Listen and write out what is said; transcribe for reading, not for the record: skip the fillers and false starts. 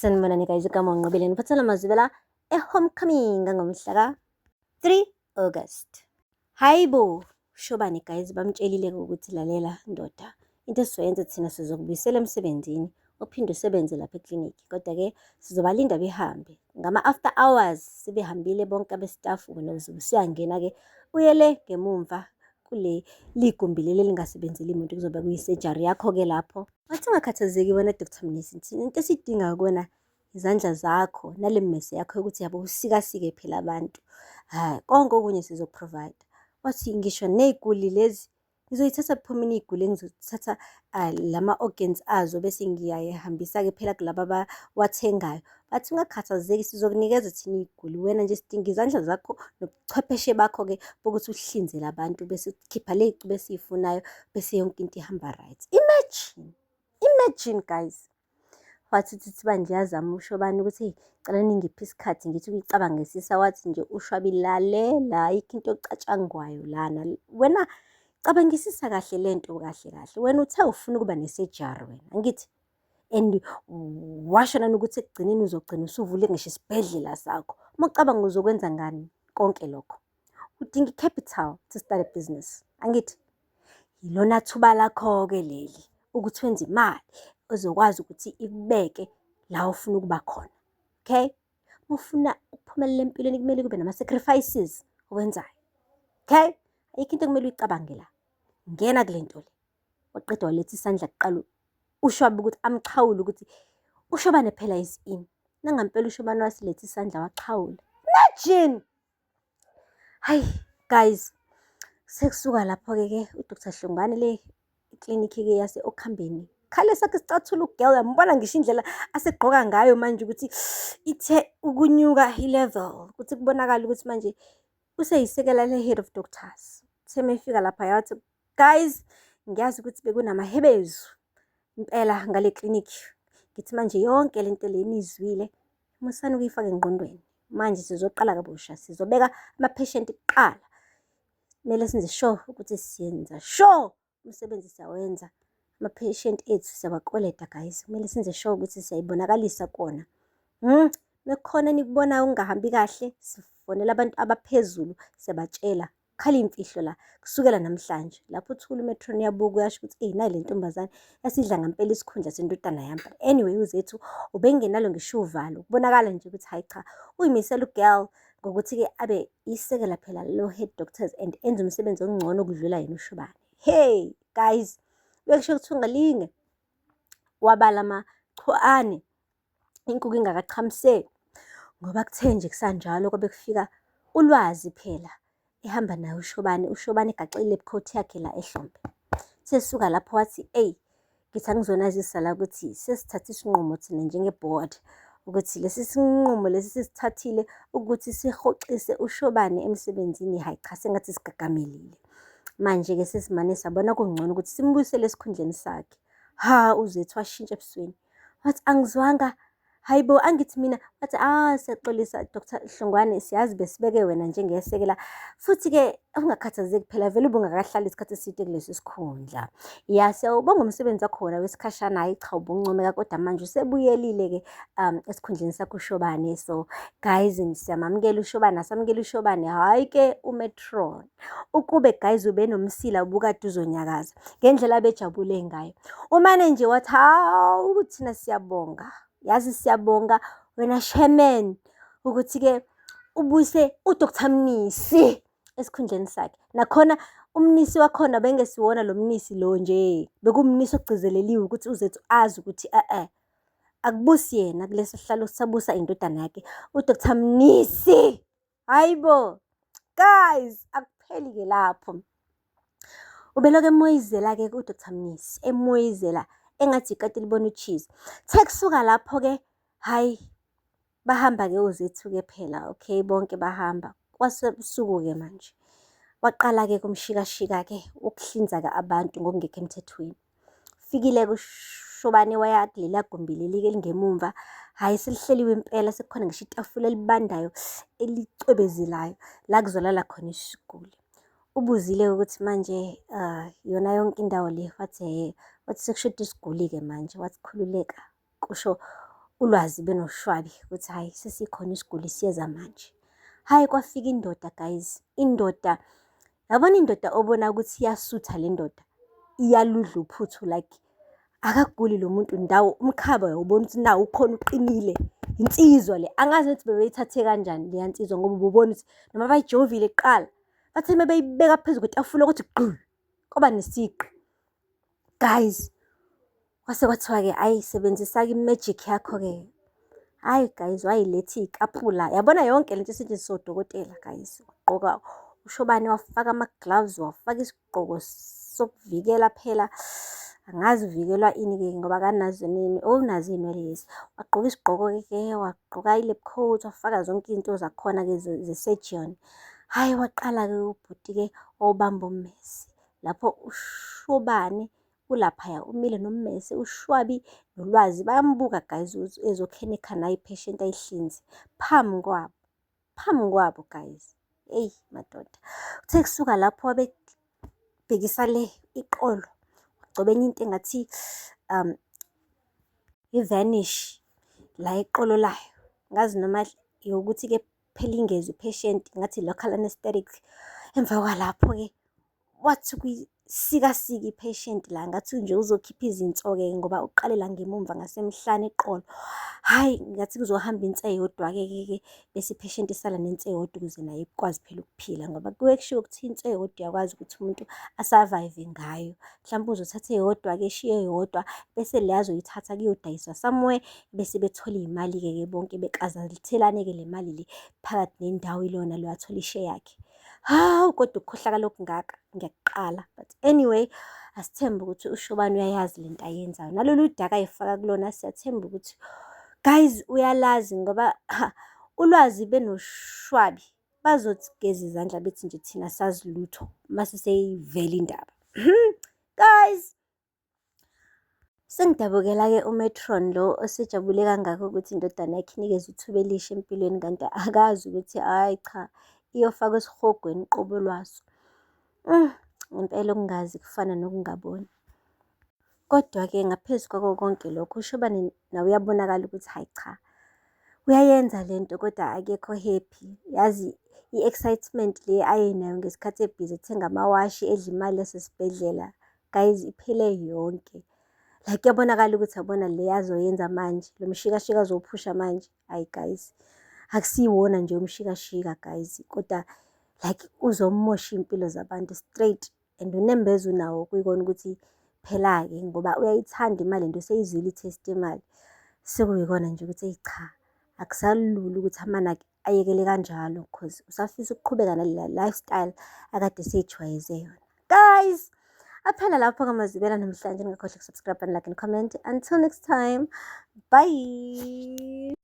Sanibonani guys, igama ngiqobile ngiphathela amazwibela e-homecoming ngomhla ka 3 August. Hayibo, shobani guys, bamtshelile ukuthi lalela ndoda. Into esizoyenza thina sizokubuyisela emsebenzini, uphinde usebenze lapha eklinikhi. Kodwa ke sizobalinda behambe. Ngama after hours sebehambile bonke abestaff wena uzobe usuyangena ke uyele ngemumva kule ligumbi leli lingasebenzeli umuntu kuzobe kuyi-surgery yakho ke lapho. Wathi ungakhathazeki wena Dr. Mnisi, into esidinga kuwena izandla zakho nale mmese yakho yokuthi yabo usikasike phela abantu. Konke okunye sizokuprovide. Wathi ngisho ney'guli lezi ngizoyithatha buphumini iy'guli engizothatha lama-organs azo bese ngiyayihambisa-ke phela kulaba abawathengayo. Bathi ungakhathazeki sizokunikeza thina iy'guli, wena nje sidinga izandla zakho nobuchwepheshe bakho-ke bokuthi uhlinzele abantu bese ukhipha le y'cubu esiyifunayo bese yonke into ihamba right. Imagine guys. Wathi uthi manje yazama ushobani ukuthi cela ningiphe isikhathi ngithi ukuyicabangisisa. Wathi nje ushwabi lalela ayikho into ocatshangwayo lana. Wena cabangisisa kahle lento kahle. Wena uthe ufuna ukuba nesejari wena, angithi? And washo nanokuthi ekugcineni uzogcina usuvule ngisho isibhedlela sakho. Uma ucabanga uzokwenza ngani konke lokho? Udinga i-capital to start a business, angithi? Yilona thuba lakho-ke leli ukuthi wenze imali uzokwazi ukuthi ikubeke la ufuna ukuba khona. Okay? Uma ufuna ukuphumelela empilweni kumele kube nama-sacrifices owenzayo. Okay? Ayikho into kumele uyicabange la. Ngena kule nto le. Waqeda waletha isandla kuqala ushwabi ukuthi amxhawule ukuthi ushobane phela is in. Nangampela ushobane wasiletha isandla waxhawula. Imagine! Hayi guys, sekusuka lapho-ke uDr. Hlongwane le iklinikhi-ke yase-Okhambeni. Khale sakhe sicathulo ugirl, yambona ngisho indlela asegqoka ngayo manje ukuthi ithe ukunyuka i-level. Ukuthi kubonakala ukuthi manje useyisekela le-head of doctors. Semefika lapha yathi, guys, ngiyazi ukuthi bekunamahebezu impela ngale klinikhi. Ngithi manje yonke lento le nizwile, musani ukuyifaka engqondweni. Manje sizoqala kabusha, sizobeka ama-patient kuqala. Kumele senze sure ukuthi siyenza sure umsebenzi siyawenza. Ama-patient ethu siyabakweleta guys. Kumele senze sure ukuthi siyayibonakalisa kona. Mekhona nikubonayo ungahambi kahle, sifonela abantu abaphezulu siyabatshela. Khala imfihlo la kusukela namhlanje. Lapho uthula umetron yabuka uyasho ukuthi nayi le ntombazane yasidla ngampela isikhundla sendodana yami. But anyway uzethu ubengenalo ngisho uvalo. Kubonakala nje ukuthi hayi cha, uyimisela ugirl ngokuthi-ke abe isekela phela lo head doctors and enza umsebenzi ongcono ukudlula yena ushobane. Hey guys, bekusho ukuthi ungalinge wabala amachwane inkukhu ingakaqhamiseki, ngoba kuthe nje kusanjalo kwabe kufika ulwazi phela ehamba naye ushobane egaxile ebukhoti yakhe la ehlombe. Sesuka lapho wathi ngithi angizonazisa la ukuthi sesithathe isinqumo thina njenge-board ukuthi lesi sinqumo lesi sisithathile ukuthi sihoxise ushobane emsebenzini. Hayi cha, sengathi sigagamelile. Manje-ke sesimane sabona kungcono ukuthi simbuyisele esikhundleni sakhe. Uzethu washintsha ebusweni. Wathi angizwanga. Hayibo, angithi mina. Wathi siyaxolisa Dr. Hlongwane, siyazi besibeke wena njengesekela. Futhi-ke ungakhathazeki phela vele ubungakahlali isikhathi eside kulesi sikhundla. Siyawubonga umsebenzi wakho wona wesikhashana. Hayi cha, ubuncomeka kodwa manje usebuyelile-ke esikhundleni sakho ushobane. So guys, siyamamukela ushobane, asamukela ushobane. Hayi-ke umetron. Ukube guys ube nomsila ubukade uzonyakaza ngendlela abejabule ngayo. Umane nje wathi thina siyabonga. Yazi siyabonga wena chairman ukuthi-ke ubuyise uDr. Mnisi esikhundleni sakhe. Nakhona umnisi wakhona bengesiwona lo mnisi lo nje. Bekumnisi ogcizeleliwe ukuthi uzethu azi ukuthi akubusi yena kulesi sihlalo sabusa indodana yakhe uDr. Mnisi. Hayibo guys, akupheli-ke lapho. Ubeloke emoyizela-ke uDr. Mnisi, emoyizela engathi ikati libona ucheese. Sekusuka lapho-ke hayi bahamba-ke uzethu-ke phela. Okay, bonke bahamba. Kwasebusuku-ke manje waqala-ke kumshikashika-ke ukuhlinza-ke abantu ngokungekho emthethweni. Fikile-ke ushobane waya kulela gumbi leli-ke elingemumva. Hayi selihleliwe impela, sekukhona ngisho itafula elibandayo elicwebezelayo la kuzolala khona isiguli. Ubuzile ukuthi manje yona yonke indawo le wathi sekushoda isiguli-ke manje. Wathi khululeka, kusho ulwazi benoshwabi ukuthi hayi sesikhona isiguli siyeza manje. Hayi kwafika indoda guys, indoda, yabona indoda obona ukuthi iyasutha le ndoda, iyaludla uphuthu like akaguli lo muntu ndawo, umkhaba uyawubona ukuthi nawo ukhona uqinile, insizwa le. Angazi ukuthi bebeyithathe kanjani leya nsizwa ngoba ububona ukuthi noma bayijovile kuqala bathe bebeyibeka phezu kwetafula ukuthi gqu kwaba nesiqi. Guys, kwase kwathiwa-ke ayi sebenzisa-ke i-magic yakho-ke. Hayi guys, wayiletha iy'kapula, yabona yonke lento esetshenziswa odokotela guys. Wagqoka uShobane, wafaka ama-gloves, wafaka isigqoko sokuvikela phela, angazi uvikelwa ini-ke ngoba kanazo nini, unazo iy'nwele lezi. Wagqoka isigqoko-ke, wagqoka i-lab coat, wafaka zonke izinto zakhona-ke ze-surgeon. Hhayi waqala-ke ubhuti-ke wawubamba ummese lapho uShobane ulaphaya umile nommese, uShwabi nolwazi bayambuka guys ezokhenikha nayo i-patient ayihlinze phambi kwabo guys. Eyi madoda, uthe kusuka lapho wabebhekisa le iqolo, wagcoba enye into engathi i-vanish la iqolo layo, ngazi noma yokuthi-ke phela ingezwe i-patient, ngathi local anesthetic. Emva kwalapho-ke wathi kuyisikasika i-patient la ngathi nje uzokhipha izinso-ke ngoba uqalela ngemumva ngasemhlane eqolo. Hhayi ngathi kuzohamba insi eyodwa-ke bese i-patient isala nensi eyodwa ukuze nayo ikwazi phela ukuphila, ngoba kuye kushiwo ukuthi insi eyodwa uyakwazi ukuthi umuntu asurvive ngayo. Mhlawumbe uzothatha eyodwa-ke eshiye eyodwa bese le azoyithatha kuyodayiswa somewhere bese bethola iy'mali-ke bonke bekazalithelane-ke le mali le phakathi nendawo ilo nalo athola isheya yakhe. Hawu kodwa ukukhohlakala okungaka ngiyakuqala, but anyway asithembe ukuthi uShobane uyayazi lento ayenzayo, nalolu daka ayifaka kulona siyathemba ukuthi guys uyalazi ngoba ulwazi benoshwabi bazothi geza izandla bethi nje thina sazi lutho mase seyivela indaba. Guys, sengidabukela-ke uMatron lo osejabule kangaka ukuthi indodana yakhe inikeze ithuba elisha empilweni, kanti akazi ukuthi hayi cha, iyofakwa esihogweni qobo lwaso. Ngempela ukungazi kufana nokungaboni. Kodwa-ke ngaphezu kwako konke lokho uShobane nawe uyabonakala ukuthi hayi cha, uyayenza lento kodwa akekho happy. Yazi i-excitement le ayenayo ngesikhathi ebhizi ethenga amawashi, edla imali yasesibhedlela guys iphele yonke. Like kuyabonakala ukuthi yabona le azoyenza manje, lo mshikashika azowuphusha manje, hayi guys akusiyiwona nje umshikashika guys, kodwa like uzomosha iy'mpilo zabantu straight. And unembeza unawo kuyikona ukuthi phela-ke ngoba uyayithanda imali and useyizwile i-taste yemali, sekuyikona nje ukuthi eyi cha, akusalula ukuthi amanakhe ayekele kanjalo because usafisa ukuqhubeka nale lifestyle akade eseyijwayeze yona. Guys, aphela lapho-ke amazwibela namhlanje, ningakhohlwa ukusubscribe and like and comment. Until next time, bye.